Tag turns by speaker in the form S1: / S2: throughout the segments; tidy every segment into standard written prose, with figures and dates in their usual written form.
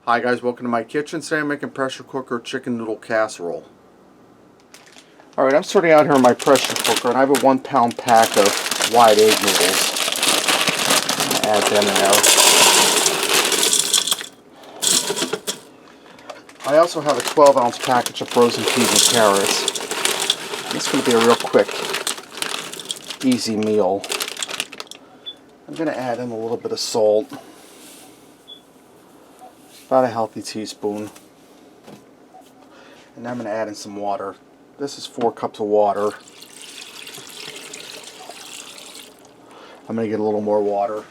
S1: Hi guys, welcome to my kitchen. Today I'm making pressure cooker chicken noodle casserole. Alright, I'm starting out here in my pressure cooker and I have a 1 pound pack of wide egg noodles. I'm going to add them in there. I also have a 12-ounce package of frozen peas and carrots. This is going to be a real quick, easy meal. I'm going to add in a little bit of salt. About a healthy teaspoon. And I'm going to add in some water. This is 4 cups of water. I'm going to get a little more water.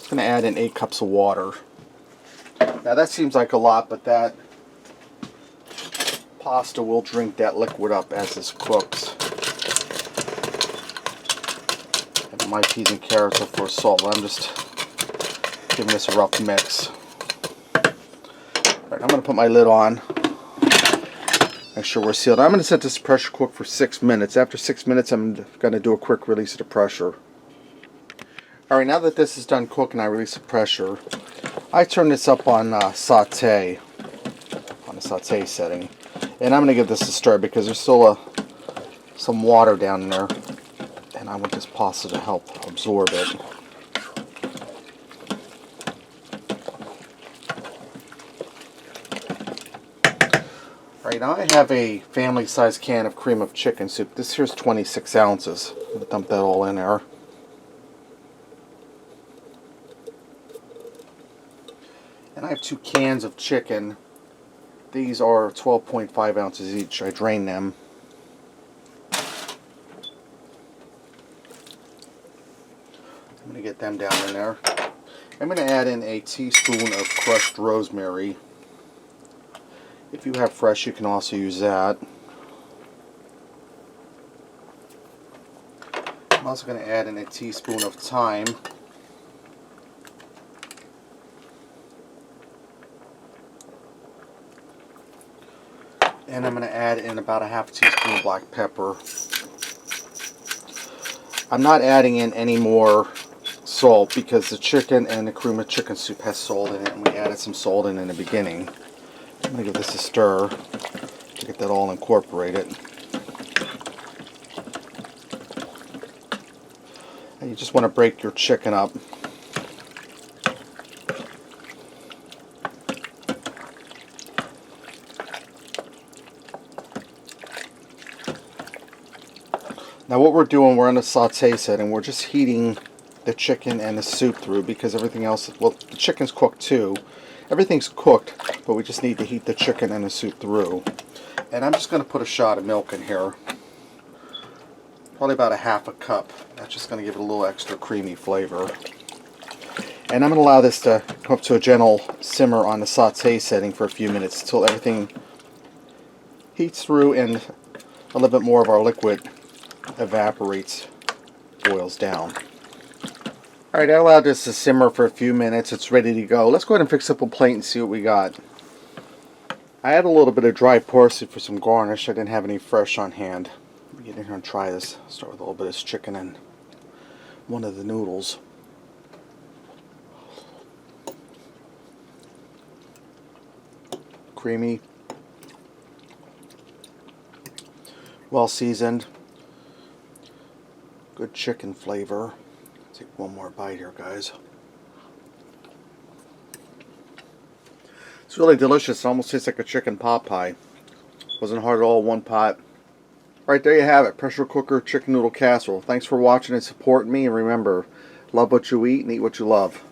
S1: I'm going to add in 8 cups of water. Now that seems like a lot, but that pasta will drink that liquid up as this cooks. My peas and carrots are for salt. I'm just giving this a rough mix. Alright, I'm going to put my lid on. Make sure we're sealed. I'm going to set this pressure cook for 6 minutes. After 6 minutes, I'm going to do a quick release of the pressure. Alright, now that this is done cooking, I release the pressure. I turn this up on saute, on the saute setting. And I'm going to give this a stir because there's still some water down there. And I want this pasta to help absorb it. Right now I have a family-sized can of cream of chicken soup. This here's 26 ounces. I'm going to dump that all in there. And I have 2 cans of chicken. These are 12.5 ounces each. I drain them. I'm going to get them down in there. I'm going to add in a teaspoon of crushed rosemary. If you have fresh, you can also use that. I'm also going to add in a teaspoon of thyme. And I'm going to add in about a half teaspoon of black pepper. I'm not adding in any more salt because the chicken and the cream of chicken soup has salt in it, and we added some salt in the beginning. I'm going to give this a stir to get that all incorporated. And you just want to break your chicken up. Now what we're doing, we're in a saute setting. We're just heating the chicken and the soup through because everything else, well, the chicken's cooked too. Everything's cooked, but we just need to heat the chicken and the soup through. And I'm just going to put a shot of milk in here. Probably about a half a cup. That's just going to give it a little extra creamy flavor. And I'm going to allow this to come up to a gentle simmer on the saute setting for a few minutes until everything heats through and a little bit more of our liquid evaporates, boils down. Alright, I allowed this to simmer for a few minutes. It's ready to go. Let's go ahead and fix up a plate and see what we got. I had a little bit of dry parsley for some garnish. I didn't have any fresh on hand. Let me get in here and try this. Start with a little bit of this chicken and one of the noodles. Creamy. Well seasoned. Good chicken flavor. Take one more bite here, guys. It's really delicious. It almost tastes like a chicken pot pie. Wasn't hard at all, one pot. Right there you have it. Pressure cooker chicken noodle casserole. Thanks for watching and supporting me. And remember, love what you eat and eat what you love.